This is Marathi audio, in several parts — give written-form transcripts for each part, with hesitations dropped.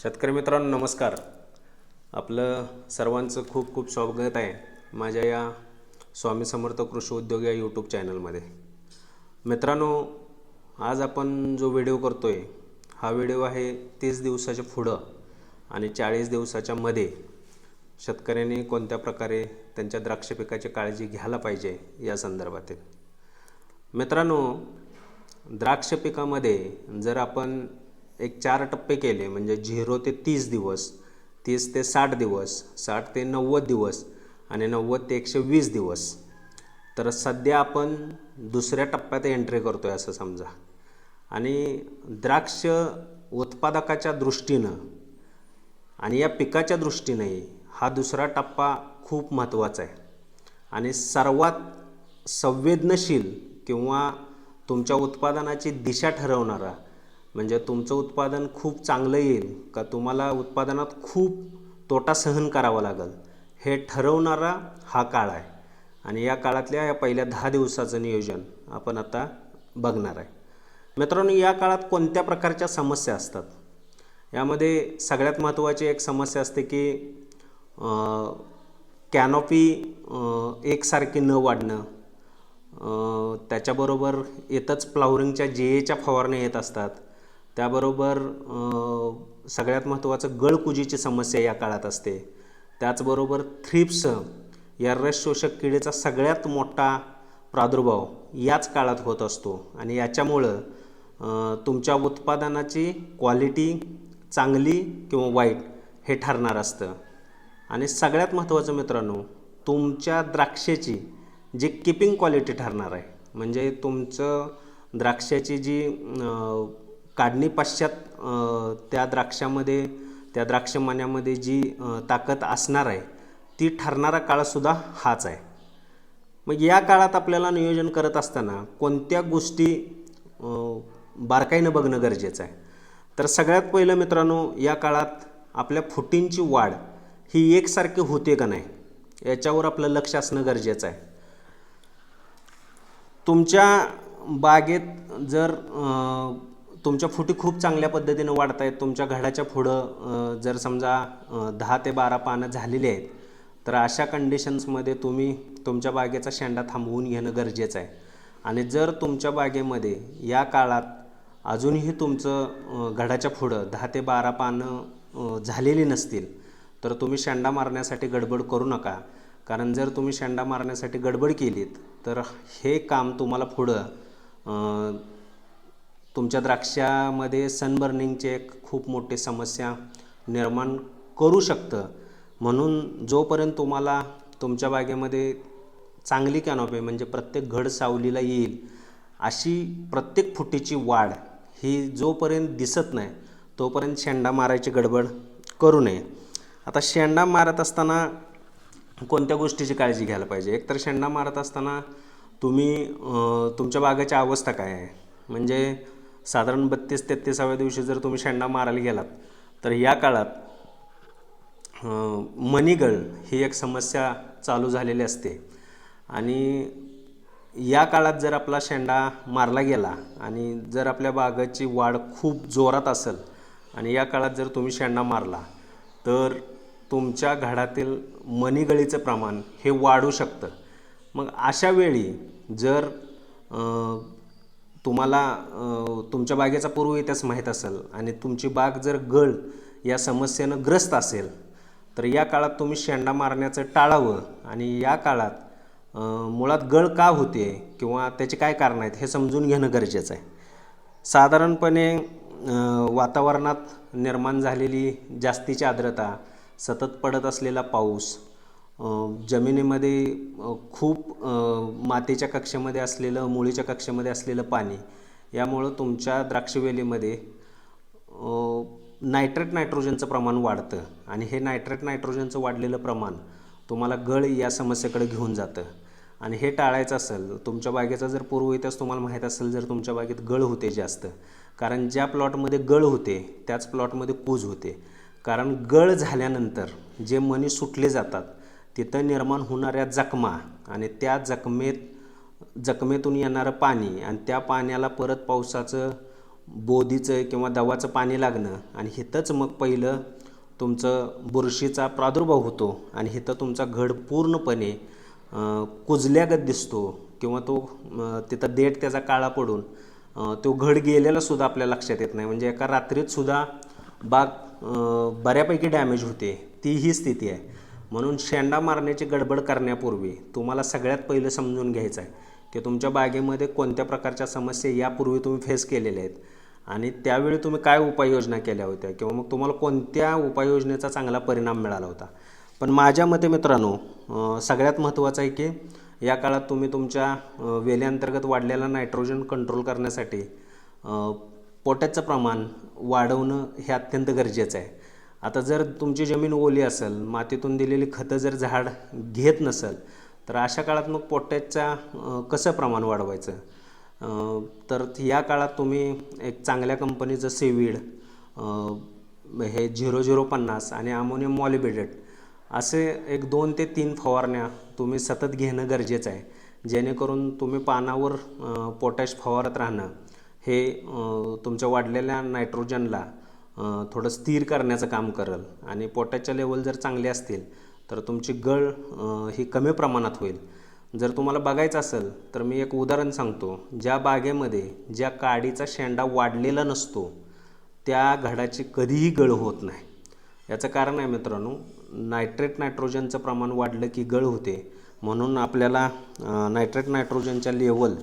शेतकरी मित्रांनो नमस्कार. आपलं सर्वांचं खूप खूप स्वागत आहे माझ्या या स्वामी समर्थ कृषी उद्योग या यूट्यूब चॅनलमध्ये. मित्रांनो, आज आपण जो व्हिडिओ करतोय हा व्हिडिओ आहे 30 दिवसाच्या पुढं आणि 40 दिवसाच्या मध्ये शेतकऱ्यांनी कोणत्या प्रकारे त्यांच्या द्राक्ष पिकाची काळजी घ्यायला पाहिजे या संदर्भातील. मित्रांनो, द्राक्ष पिकामध्ये जर आपण एक 4 टप्पे केले म्हणजे 0 ते 30 दिवस, 30 ते 60 दिवस, 60 ते 90 दिवस आणि 90 ते 120 दिवस, तर सध्या आपण दुसऱ्या टप्प्यात एंट्री करतोय असं समजा. आणि द्राक्ष उत्पादकाच्या दृष्टीनं आणि या पिकाच्या दृष्टीने हा दुसरा टप्पा खूप महत्त्वाचा आहे आणि सर्वात संवेदनशील किंवा तुमच्या उत्पादनाची दिशा ठरवणारा, म्हणजे तुमचं उत्पादन खूप चांगलं येईल का तुम्हाला उत्पादनात खूप तोटा सहन करावा लागेल हे ठरवणारा हा काळ आहे. आणि या काळातल्या या पहिल्या 10 दिवसाचं नियोजन आपण आता बघणार आहे. मित्रांनो, या काळात कोणत्या प्रकारच्या समस्या असतात? यामध्ये सगळ्यात महत्त्वाची एक समस्या असते की कॅनॉपी एकसारखी न वाढणं. त्याच्याबरोबर येतच फ्लावरिंगच्या जेएच्या फवारण्या येत असतात. त्याबरोबर सगळ्यात महत्त्वाचं गळकुजीची समस्या या काळात असते. त्याचबरोबर थ्रिप्स या रस शोषक किडीचा सगळ्यात मोठा प्रादुर्भाव याच काळात होत असतो आणि याच्यामुळं तुमच्या उत्पादनाची क्वालिटी चांगली किंवा वाईट हे ठरणार असतं. आणि सगळ्यात महत्त्वाचं मित्रांनो, तुमच्या द्राक्षाची जी किपिंग क्वालिटी ठरणार आहे, म्हणजे तुमचं द्राक्षाची जी काढणी पश्चात त्या द्राक्षामध्ये, त्या द्राक्षमण्यामध्ये जी ताकद असणार आहे ती ठरणारा काळसुद्धा हाच आहे. मग या काळात आपल्याला नियोजन करत असताना कोणत्या गोष्टी बारकाईनं बघणं गरजेचं आहे? तर सगळ्यात पहिलं मित्रांनो, या काळात आपल्या फुटींची वाढ ही एकसारखी होते का नाही याच्यावर आपलं लक्ष असणं गरजेचं आहे. तुमच्या बागेत जर तुमच्या फुटी खूप चांगल्या पद्धतीनं वाढत आहेत, तुमच्या घडाच्या पुढं जर समजा 10 ते 12 पानं झालेली आहेत, तर अशा कंडिशन्समध्ये तुम्ही तुमच्या बागेचा शेंडा थांबवून घेणं गरजेचं आहे. आणि जर तुमच्या बागेमध्ये या काळात अजूनही तुमचं घडाच्या पुढं 10 ते 12 पानं झालेली नसतील तर तुम्ही शेंडा मारण्यासाठी गडबड करू नका. कारण जर तुम्ही शेंडा मारण्यासाठी गडबड केलीत तर हे काम तुम्हाला पुढं तुमच्या द्राक्षामध्ये सनबर्निंगची एक खूप मोठी समस्या निर्माण करू शकतं. म्हणून जोपर्यंत तुम्हाला तुमच्या बागेमध्ये चांगली कॅनॉपी म्हणजे प्रत्येक घड सावलीला येईल अशी प्रत्येक फुटीची वाढ ही जोपर्यंत दिसत नाही तोपर्यंत शेंडा मारायची गडबड करू नये. आता शेंडा मारत असताना कोणत्या गोष्टीची काळजी घ्यायला पाहिजे? एकतर शेंडा मारत असताना तुम्ही तुमच्या बागेची अवस्था काय आहे, म्हणजे साधारण 32-33व्या दिवशी जर तुम्ही शेंडा मारायला गेलात तर या काळात मनीगळ ही एक समस्या चालू झालेली असते. आणि या काळात जर आपला शेंडा मारला गेला आणि जर आपल्या बागेची वाढ खूप जोरात असेल आणि या काळात जर तुम्ही शेंडा मारला तर तुमच्या घडातील मनीगळीचं प्रमाण हे वाढू शकतं. मग अशा वेळी जर तुम्हाला तुमच्या बागेचा पूर्व इतिहास माहीत असेल आणि तुमची बाग जर गळ या समस्येनं ग्रस्त असेल तर या काळात तुम्ही शेंडा मारण्याचं टाळावं. आणि या काळात मुळात गळ का होते किंवा त्याचे काय कारण आहेत हे समजून घेणं गरजेचं आहे. साधारणपणे वातावरणात निर्माण झालेली जास्तीची आर्द्रता, सतत पडत असलेला पाऊस, जमिनीमध्ये खूप मातीच्या कक्षेमध्ये असलेलं, मुळीच्या कक्षेमध्ये असलेलं पाणी यामुळं तुमच्या द्राक्षवेलीमध्ये नायट्रोजनचं प्रमाण वाढतं. आणि हे नायट्रोजनचं वाढलेलं प्रमाण तुम्हाला गळ या समस्येकडे घेऊन जातं. आणि हे टाळायचं असेल, तुमच्या बागेचा जर पूर्व इतिहास तुम्हाला माहीत असेल, जर तुमच्या बागेत गळ होते जास्त, कारण ज्या प्लॉटमध्ये गळ होते त्याच प्लॉटमध्ये कूज होते. कारण गळ झाल्यानंतर जे मणी सुटले जातात तिथं निर्माण होणाऱ्या जखमा आणि त्या जखमेतून येणारं पाणी आणि त्या पाण्याला परत पावसाचं बोधीचं किंवा दवाचं पाणी लागणं आणि हिथंच मग पहिलं तुमचं बुरशीचा प्रादुर्भाव होतो आणि हिथं तुमचा घड पूर्णपणे कुजल्यागत दिसतो किंवा तो तिथं देठ त्याचा काळा पडून तो घड गेलेलासुद्धा आपल्या लक्षात येत नाही. म्हणजे एका रात्रीतसुद्धा बाग बऱ्यापैकी डॅमेज होते, ती ही स्थिती आहे. म्हणून शेंडा मारण्याची गडबड करण्यापूर्वी तुम्हाला सगळ्यात पहिलं समजून घ्यायचं आहे की तुमच्या बागेमध्ये कोणत्या प्रकारच्या समस्या यापूर्वी तुम्ही फेस केलेल्या आहेत आणि त्यावेळी तुम्ही काय उपाययोजना केल्या होत्या किंवा मग तुम्हाला कोणत्या उपाययोजनेचा चांगला परिणाम मिळाला होता. पण माझ्या मते मित्रांनो, सगळ्यात महत्त्वाचं आहे की या काळात तुम्ही तुमच्या वेलीअंतर्गत वाढलेला नायट्रोजन कंट्रोल करण्यासाठी पोटॅशचं प्रमाण वाढवणं हे अत्यंत गरजेचं आहे. आता जर तुमची जमीन ओली असेल, मातीतून दिलेली खतं जर झाड घेत नसेल, तर अशा काळात मग पोटॅशचं कसं प्रमाण वाढवायचं. तर या काळात तुम्ही एक चांगल्या कंपनीचं सीवीड, हे 0050 आणि अमोनियम मॉलिब्डेट असे एक 2 ते 3 फवारण्या तुम्ही सतत घेणं गरजेचं आहे. जेणेकरून तुम्ही पानावर पोटॅश फवारत राहणं हे तुमच्या वाढलेल्या नायट्रोजनला थोडं स्थिर करण्याचं काम करेल आणि पोटॅशच्या लेवल जर चांगले असतील तर तुमची गळ ही कमी प्रमाणात होईल. जर तुम्हाला बघायचं असेल तर मी एक उदाहरण सांगतो. ज्या बागेमध्ये ज्या काडीचा शेंडा वाढलेला नसतो त्या घडाची कधीही गळ होत नाही. याचं कारण आहे मित्रांनो, नायट्रोजनचं प्रमाण वाढलं की गळ होते. म्हणून आपल्याला नायट्रोजनच्या लेवल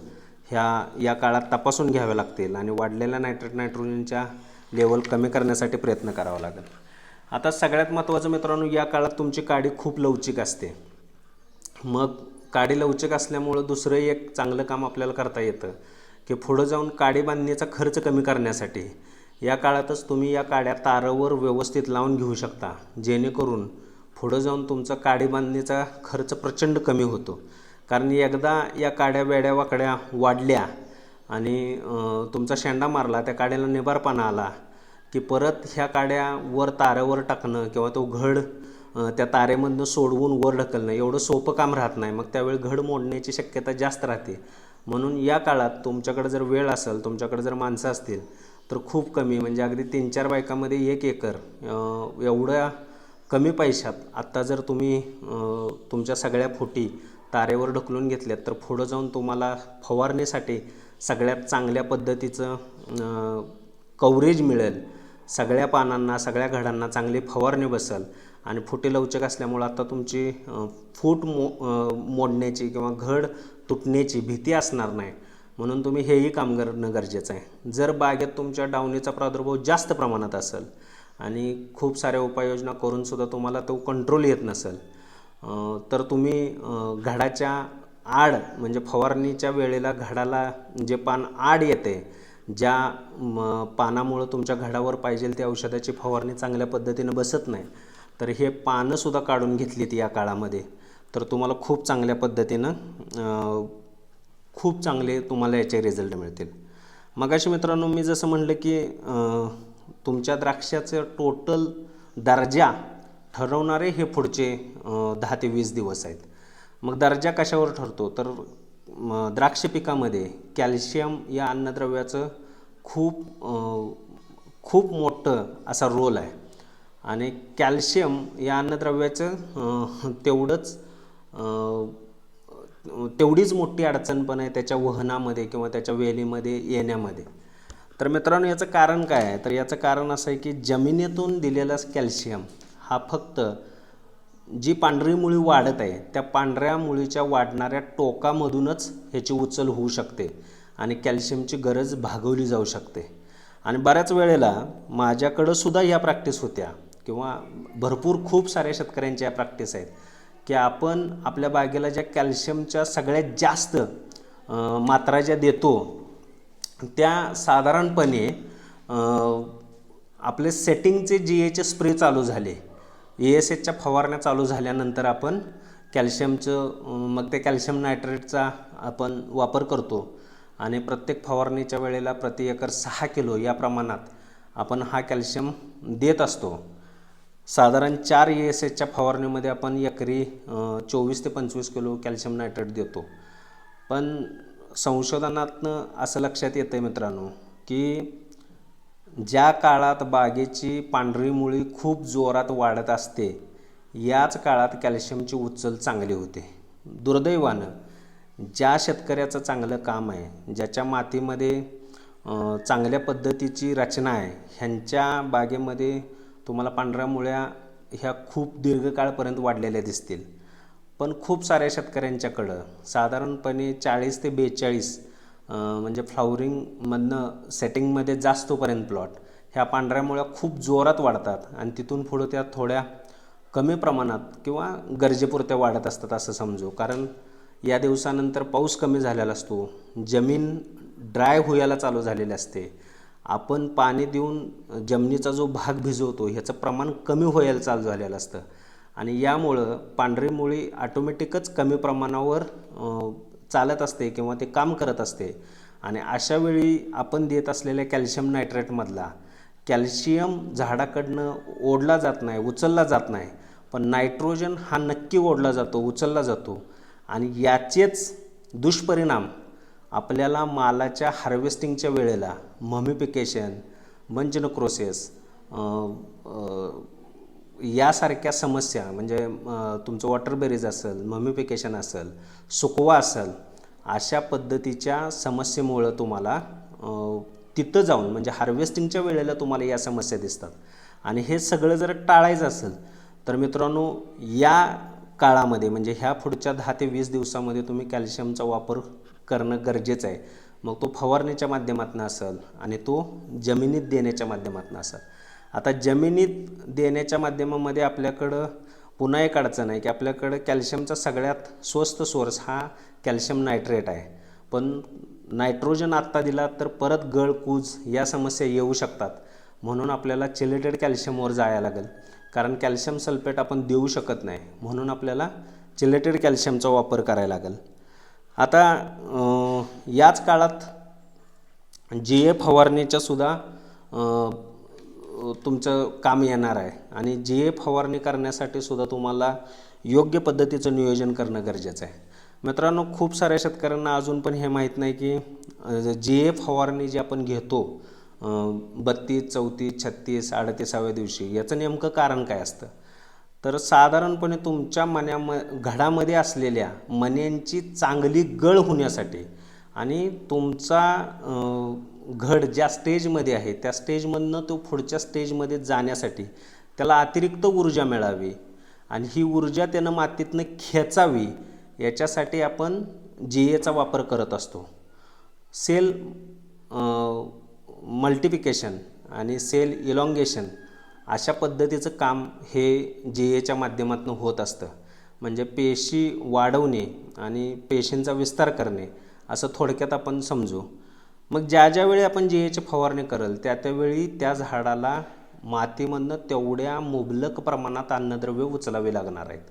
या काळात तपासून घ्याव्या लागतील आणि वाढलेल्या नायट्रोजनच्या लेवल कमी करण्यासाठी प्रयत्न करावा लागेल. आता सगळ्यात महत्त्वाचं मित्रांनो, या काळात तुमची काडी खूप लवचिक असते. मग काडी लवचिक असल्यामुळं दुसरं एक चांगलं काम आपल्याला करता येतं की पुढं जाऊन काडी बांधण्याचा खर्च कमी करण्यासाठी या काळातच तुम्ही या काड्या तारावर व्यवस्थित लावून घेऊ शकता. जेणेकरून पुढं जाऊन तुमचा काडी बांधण्याचा खर्च प्रचंड कमी होतो. कारण एकदा या काड्या वेड्या वाकड्या वाढल्या आणि तुमचा शेंडा मारला, त्या काड्याला निबारपणा आला की परत ह्या काड्या वर ताऱ्यावर टाकणं किंवा तो घड त्या तारेमधनं सोडवून वर ढकलणं एवढं सोपं काम राहत नाही. मग त्यावेळी घड मोडण्याची शक्यता जास्त राहते. म्हणून या काळात तुमच्याकडे जर वेळ असेल, तुमच्याकडे जर माणसं असतील तर खूप कमी म्हणजे अगदी 3-4 बायकामध्ये 1 एकर एवढ्या कमी पैशात आत्ता जर तुम्ही तुमच्या सगळ्या फुटी तारेवर ढकलून घेतल्यात तर पुढं जाऊन तुम्हाला फवारणीसाठी सगळ्यात चांगल्या पद्धतीचं कव्हरेज मिळेल. सगळ्या पानांना, सगळ्या घडांना चांगली फवारणी बसेल आणि फुटी लवचिक असल्यामुळं आता तुमची फूट मोडण्याची किंवा घड तुटण्याची भीती असणार नाही. म्हणून तुम्ही हेही काम करणं गरजेचं आहे. जर बागेत तुमच्या डावणीचा प्रादुर्भाव जास्त प्रमाणात असेल आणि खूप साऱ्या उपाययोजना करूनसुद्धा तुम्हाला तो कंट्रोल येत नसेल तर तुम्ही घडाच्या आड म्हणजे फवारणीच्या वेळेला घडाला जे पान आड येते, ज्या पानामुळं तुमच्या घडावर पाहिजे त्या औषधाची फवारणी चांगल्या पद्धतीनं बसत नाही, तर हे पानंसुद्धा काढून घेतलीत या काळामध्ये तर तुम्हाला खूप चांगल्या पद्धतीनं खूप चांगले तुम्हाला याचे रिझल्ट मिळतील. मगाशी मित्रांनो मी जसं म्हणलं की तुमच्या द्राक्षाचं टोटल दर्जा ठरवणारे हे पुढचे 10 ते 20 दिवस आहेत. मग दर्जा कशावर ठरतो तर द्राक्ष पिकामध्ये कॅल्शियम या अन्नद्रव्याचं खूप मोठं असा रोल आहे आणि कॅल्शियम या अन्नद्रव्याचं तेवढीच मोठी अडचण पण आहे त्याच्या वहनामध्ये किंवा त्याच्या वेलीमध्ये येण्यामध्ये. तर मित्रांनो याचं कारण काय आहे तर याचं कारण असं आहे की जमिनीतून दिलेला कॅल्शियम हा फक्त जी पांढरी मुळी वाढत आहे त्या पांढऱ्या मुळीच्या वाढणाऱ्या टोकामधूनच ह्याची उचल होऊ शकते आणि कॅल्शियमची गरज भागवली जाऊ शकते. आणि बऱ्याच वेळेला माझ्याकडं सुद्धा ह्या प्रॅक्टिस होत्या किंवा खूप साऱ्या शेतकऱ्यांच्या या प्रॅक्टिस आहेत की आपण आपल्या बागेला ज्या कॅल्शियमच्या सगळ्यात जास्त मात्रा ज्या देतो त्या साधारणपणे आपले सेटिंगचे GH स्प्रे चालू झाले, ESHच्या फवारण्या चालू झाल्यानंतर आपण कॅल्शियमचं मग ते कॅल्शियम नायट्रेटचा आपण वापर करतो आणि प्रत्येक फवारणीच्या वेळेला प्रति एकर 6 किलो या प्रमाणात आपण हा कॅल्शियम देत असतो. साधारण 4 ESHच्या फवारणीमध्ये आपण एकरी 24 ते 25 किलो कॅल्शियम नायट्रेट देतो. पण संशोधनातनं असं लक्षात येतं आहे मित्रांनो की ज्या काळात बागेची पांढरी मुळी खूप जोरात वाढत असते, याच काळात कॅल्शियमची उचल चांगली होते. दुर्दैवानं ज्या शेतकऱ्याचं चांगलं काम आहे, ज्याच्या मातीमध्ये चांगल्या पद्धतीची रचना आहे, ह्यांच्या बागेमध्ये तुम्हाला पांढऱ्या मुळ्या ह्या खूप दीर्घकाळपर्यंत वाढलेल्या दिसतील. पण खूप साऱ्या शेतकऱ्यांच्याकडं साधारणपणे 40 ते 42 म्हणजे फ्लावरिंगमधनं सेटिंगमध्ये जास्तोपर्यंत प्लॉट ह्या पांढऱ्या मुळ्या खूप जोरात वाढतात आणि तिथून पुढं त्या थोड्या कमी प्रमाणात किंवा गरजेपुरत्या वाढत असतात असं समजू. कारण या दिवसानंतर पाऊस कमी झालेला असतो, जमीन ड्राय व्हायला चालू झालेली असते, आपण पाणी देऊन जमिनीचा जो भाग भिजवतो ह्याचं प्रमाण कमी व्हायला चालू झालेलं असतं आणि यामुळं पांढरी मुळी ऑटोमॅटिकच कमी प्रमाणावर चालत असते किंवा ते काम करत असते. आणि अशा वेळी आपण देत असलेल्या कॅल्शियम नायट्रेटमधला कॅल्शियम झाडाकडनं ओढला जात नाही, उचलला जात नाही, पण नायट्रोजन हा नक्की ओढला जातो, उचलला जातो. आणि याचेच दुष्परिणाम आपल्याला मालाच्या हार्वेस्टिंगच्या वेळेला ममिफिकेशन, बंच नेक्रोसिस यासारख्या समस्या म्हणजे तुमचं वॉटरबेरीज असेल, ममिफिकेशन असेल, सुकवा असेल, अशा पद्धतीच्या समस्येमुळं तुम्हाला तिथं जाऊन म्हणजे हार्वेस्टिंगच्या वेळेला तुम्हाला या समस्या दिसतात. आणि हे सगळं जर टाळायचं असेल तर मित्रांनो, या काळामध्ये म्हणजे ह्या पुढच्या 10 ते 20 दिवसामध्ये तुम्ही कॅल्शियमचा वापर करणं गरजेचं आहे. मग तो फवारणीच्या माध्यमातून असेल आणि तो जमिनीत देण्याच्या माध्यमातून असेल. आता जमिनीत देण्याच्या माध्यमामध्ये आपल्याकडं पुन्हा एक अडचण आहे की आपल्याकडं कॅल्शियमचा सगळ्यात स्वस्त सोर्स हा कॅल्शियम नायट्रेट आहे. पण नायट्रोजन आत्ता दिला तर परत गळ, कूज या समस्या येऊ शकतात. म्हणून आपल्याला चिलेटेड कॅल्शियमवर जायला लागेल. कारण कॅल्शियम सल्फेट आपण देऊ शकत नाही, म्हणून आपल्याला चिलेटेड कॅल्शियमचा वापर करायला लागेल. आता याच काळात GA फवारणीच्या सुद्धा तुमचं काम येणार आहे. आणि GA फवारणी करण्यासाठी सुद्धा तुम्हाला योग्य पद्धतीचं नियोजन करणं गरजेचं आहे. मित्रांनो, खूप साऱ्या शेतकऱ्यांना अजून पण हे माहीत नाही की GA फवारणी जी आपण घेतो 32, 34, 36, 38व्या दिवशी, याचं नेमकं कारण काय असतं. तर साधारणपणे तुमच्या घडामध्ये असलेल्या मण्यांची चांगली गळ होण्यासाठी आणि तुमचा घड ज्या स्टेजमध्ये आहे त्या स्टेजमधनं तो पुढच्या स्टेजमध्ये जाण्यासाठी त्याला अतिरिक्त ऊर्जा मिळावी आणि ही ऊर्जा त्यानं मातीतनं खेचावी, याच्यासाठी आपण GAचा वापर करत असतो. सेल मल्टिप्लिकेशन आणि सेल इलॉंगेशन अशा पद्धतीचं काम हे GAच्या माध्यमातून होत असतं. म्हणजे पेशी वाढवणे आणि पेशींचा विस्तार करणे असं थोडक्यात आपण समजू. मग ज्या वेळी आपण GAची फवारणी करेल त्यावेळी त्या झाडाला मातीमधनं तेवढ्या मुबलक प्रमाणात अन्नद्रव्य उचलावे लागणार आहेत.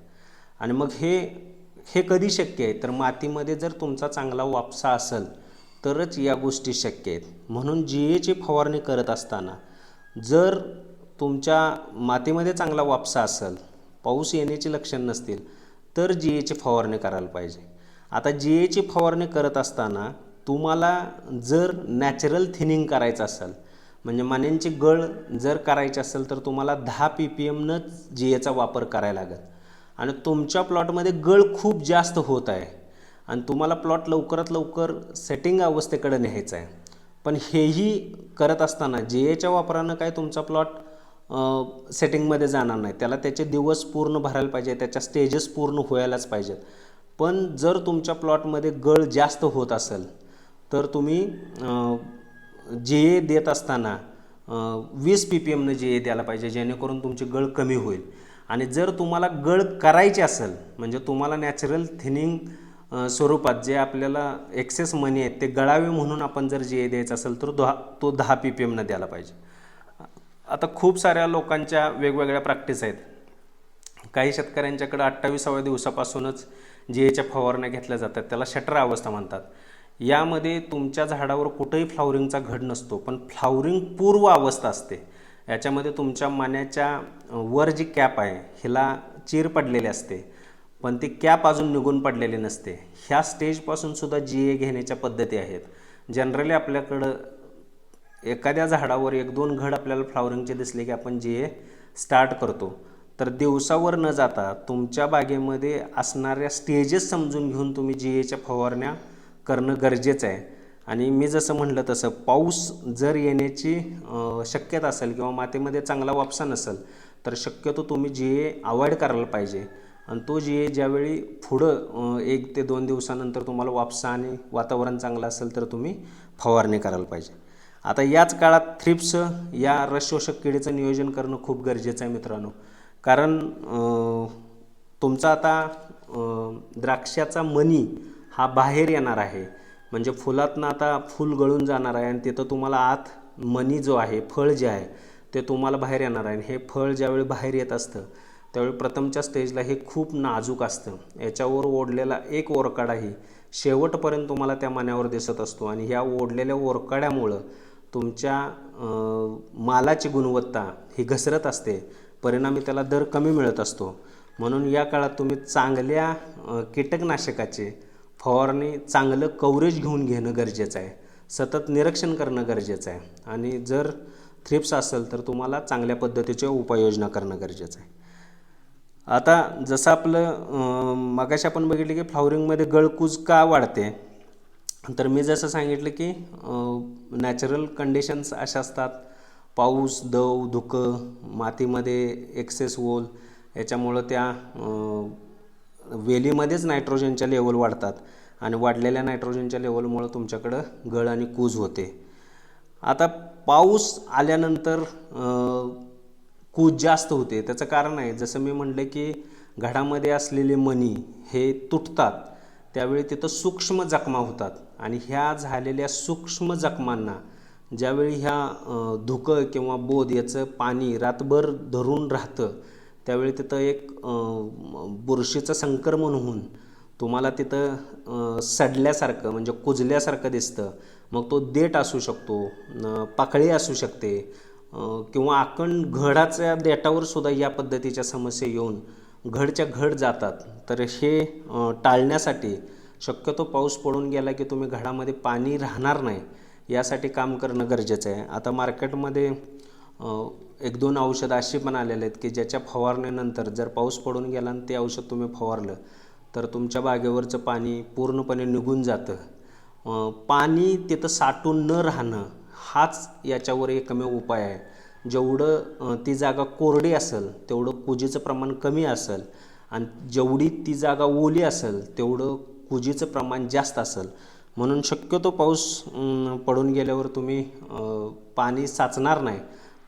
आणि मग हे कधी शक्य आहे तर मातीमध्ये जर तुमचा चांगला वापसा असेल तरच या गोष्टी शक्य आहेत. म्हणून GAची फवारणी करत असताना जर तुमच्या मातीमध्ये चांगला वापसा असेल, पाऊस येण्याची लक्षण नसतील, तर GAची फवारणी करायला पाहिजे. आता GAची फवारणी करत असताना तुम्हाला जर नॅचरल थिनिंग करायचं असेल म्हणजे मण्यांची गळ जर करायची असेल तर तुम्हाला 10 ppmनंच GAचा वापर करायला लागेल. आणि तुमच्या प्लॉटमध्ये गळ खूप जास्त होत आहे आणि तुम्हाला प्लॉट लवकरात लवकर सेटिंग अवस्थेकडे न्यायचा आहे. पण हेही करत असताना GAच्या वापरानं काय तुमचा प्लॉट सेटिंगमध्ये जाणार नाही, त्याला त्याचे दिवस पूर्ण भरायला पाहिजे, त्याच्या स्टेजेस पूर्ण व्हायलाच पाहिजेत. पण जर तुमच्या प्लॉटमध्ये गळ जास्त होत असेल तर तुम्ही GA देत असताना 20 ppmनं GA द्यायला पाहिजे, जेणेकरून तुमची गळ कमी होईल. आणि जर तुम्हाला गळ करायची असेल म्हणजे तुम्हाला नॅचरल थिनिंग स्वरूपात जे आपल्याला एक्सेस मनी आहेत ते गळावे म्हणून आपण जर GA द्यायचा असेल तर तो 10 ppmनं द्यायला पाहिजे. आता खूप साऱ्या लोकांच्या वेगवेगळ्या प्रॅक्टिस आहेत. काही शेतकऱ्यांच्याकडे 28व्या दिवसापासूनच GAच्या फवारण्या घेतल्या जातात, त्याला शटर अवस्था म्हणतात. यामध्ये तुमच्या झाडावर कुठेही फ्लावरिंगचा घड नसतो, पण फ्लावरिंग पूर्व अवस्था असते. याच्यामध्ये तुमच्या मण्याच्या वर जी कॅप आहे हिला चीर पडलेली असते, पण ती कॅप अजून निघून पडलेली नसते. ह्या स्टेजपासून सुद्धा GA घेण्याच्या पद्धती आहेत. जनरली आपल्याकडं एखाद्या झाडावर 1-2 घड आपल्याला फ्लावरिंगचे दिसले की आपण GA स्टार्ट करतो. तर दिवसावर न जाता तुमच्या बागेमध्ये असणाऱ्या स्टेजेस समजून घेऊन तुम्ही GAच्या फवारण्या करणं गरजेचं आहे. आणि मी जसं म्हटलं तसं पाऊस जर येण्याची शक्यता असेल किंवा मातीमध्ये चांगला वापसा नसेल तर शक्यतो तुम्ही GA अवॉइड करायला पाहिजे. आणि तो GA ज्यावेळी पुढं 1 ते 2 दिवसानंतर तुम्हाला वापसा आणि वातावरण चांगलं असेल तर तुम्ही फवारणी करायला पाहिजे. आता याच काळात थ्रिप्स या रसशोषक किडीचं नियोजन करणं खूप गरजेचं आहे मित्रांनो. कारण तुमचा आता द्राक्षाचा मणी हा बाहेर येणार आहे. म्हणजे फुलातनं आता फूल गळून जाणार आहे आणि तिथं तुम्हाला आत मणी जो आहे, फळ जे आहे ते तुम्हाला बाहेर येणार आहे. हे फळ ज्यावेळी बाहेर येत असतं त्यावेळी प्रथमच्या स्टेजला हे खूप नाजूक असतं. याच्यावर ओढलेला एक ओरकाडाही शेवटपर्यंत तुम्हाला त्या मण्यावर दिसत असतो आणि ह्या ओढलेल्या ओरकाड्यामुळं तुमच्या मालाची गुणवत्ता ही घसरत असते. परिणामी त्याला दर कमी मिळत असतो. म्हणून या काळात तुम्ही चांगल्या कीटकनाशकाचे फवारणी चांगलं कव्हरेज घेऊन घेणं गरजेचं आहे. सतत निरीक्षण करणं गरजेचं आहे. आणि जर थ्रिप्स असेल तर तुम्हाला चांगल्या पद्धतीच्या उपाययोजना करणं गरजेचं आहे. आता जसं आपलं मगाशी आपण बघितलं की फ्लावरिंगमध्ये गळकूज का वाढते, तर मी जसं सांगितलं की नॅचरल कंडिशन्स अशा असतात. पाऊस, दव, धुकं, मातीमध्ये एक्सेस ओल याच्यामुळं त्या वेलीमध्येच नायट्रोजनच्या लेवल वाढतात आणि वाढलेल्या नायट्रोजनच्या लेवलमुळं तुमच्याकडं गळ आणि कूज होते. आता पाऊस आल्यानंतर कूज जास्त होते. त्याचं कारण आहे जसं मी म्हटलं की घडामध्ये असलेले मणी हे तुटतात. त्यावेळी तिथं सूक्ष्म जखमा होतात आणि ह्या झालेल्या सूक्ष्म जखमांना ज्यावेळी ह्या धुकं किंवा बोध याचं पाणी रातभर धरून राहतं त्यावेळी तिथं एक बुरशीचं संक्रमण होऊन तुम्हाला तिथं सडल्यासारखं म्हणजे कुजल्यासारखं दिसतं. मग तो देठ असू शकतो, पाकळी असू शकते किंवा अखंड घडाच्या देठावर सुद्धा या पद्धतीच्या समस्या येऊन घडच्या घड जातात. तर हे टाळण्यासाठी शक्यतो पाऊस पडून गेला की तुम्ही घडामध्ये पाणी राहणार नाही यासाठी काम करणं गरजेचं आहे. आता मार्केटमध्ये 1-2 औषधं अशी पण आलेले आहेत की ज्याच्या फवारणीनंतर जर पाऊस पडून गेला आणि ते औषध तुम्ही फवारलं तर तुमच्या बागेवरचं पाणी पूर्णपणे निघून जातं. पाणी तिथं साठून न राहणं हाच याच्यावर एकमेव उपाय आहे. जेवढं ती जागा कोरडी असेल तेवढं कुजीचं प्रमाण कमी असेल आणि जेवढी ती जागा ओली असेल तेवढं कुजीचं प्रमाण जास्त असेल. म्हणून शक्यतो पाऊस पडून गेल्यावर तुम्ही पाणी साचणार नाही,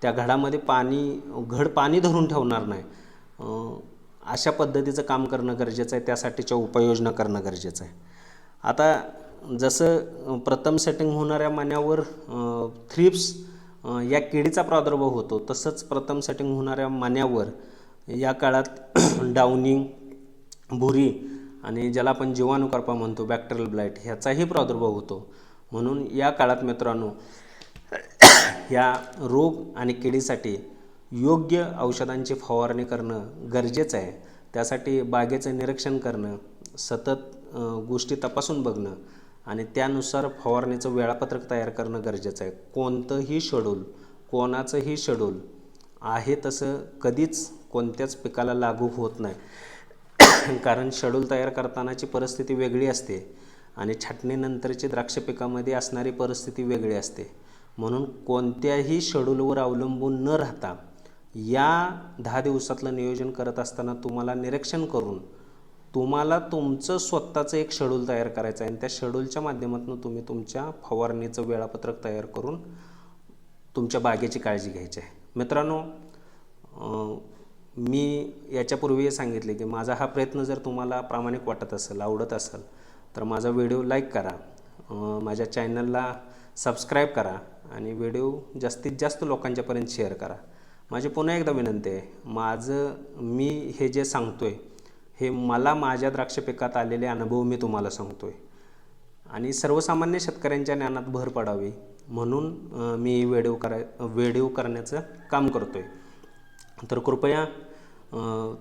त्या घडामध्ये घड पाणी धरून ठेवणार नाही. अशा पद्धतीचं काम करणं गरजेचं आहे. त्यासाठीच्या उपाययोजना करणं गरजेचं आहे. आता जसं प्रथम सेटिंग होणाऱ्या मण्यावर थ्रिप्स या किडीचा प्रादुर्भाव होतो तसंच प्रथम सेटिंग होणाऱ्या मण्यावर या काळात डाउनिंग, भुरी आणि ज्याला आपण जीवाणूकरपा म्हणतो बॅक्टेरियल ब्लाइट ह्याचाही प्रादुर्भाव होतो. म्हणून या काळात मित्रांनो या रोग आणि किडीसाठी योग्य औषधांची फवारणी करणं गरजेचं आहे. त्यासाठी बागेचं निरीक्षण करणं, सतत गोष्टी तपासून बघणं आणि त्यानुसार फवारणीचं वेळापत्रक तयार करणं गरजेचं आहे. कोणतंही शेड्यूल, कोणाचंही शेड्यूल आहे तसं कधीच कोणत्याच पिकाला लागू होत नाही. कारण शेड्यूल तयार करतानाची परिस्थिती वेगळी असते आणि छाटणीनंतरची द्राक्ष पिकामध्ये असणारी परिस्थिती वेगळी असते. म्हणून कोणत्याही शेड्यूलवर अवलंबून न राहता या 10 दिवसातलं नियोजन करत असताना तुम्हाला निरीक्षण करून तुम्हाला तुमचं स्वतःचं एक शेड्यूल तयार करायचं आहे आणि त्या शेड्यूलच्या माध्यमातून तुम्ही तुमच्या फवारणीचं वेळापत्रक तयार करून तुमच्या बागेची काळजी घ्यायची आहे. मित्रांनो, मी याच्यापूर्वी सांगितले की माझा हा प्रयत्न जर तुम्हाला प्रामाणिक वाटत असेल, आवडत असेल तर माझा व्हिडिओ लाईक करा, माझ्या चॅनलला सबस्क्राईब करा आणि व्हिडिओ जास्तीत जास्त लोकांच्यापर्यंत शेअर करा. माझी पुन्हा एकदा विनंती आहे, मी हे जे सांगतो आहे हे मला माझ्या द्राक्ष पिकात आलेले अनुभव मी तुम्हाला सांगतो आहे आणि सर्वसामान्य शेतकऱ्यांच्या ज्ञानात भर पडावी म्हणून मी व्हिडिओ करण्याचं काम करतो आहे. तर कृपया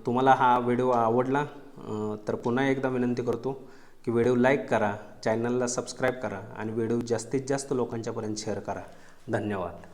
तुम्हाला हा व्हिडिओ आवडला तर पुन्हा एकदा विनंती करतो की व्हिडिओ लाईक करा, चॅनलला सबस्क्राईब करा आणि व्हिडिओ जास्तीत जास्त लोकांच्यापर्यंत शेअर करा. धन्यवाद.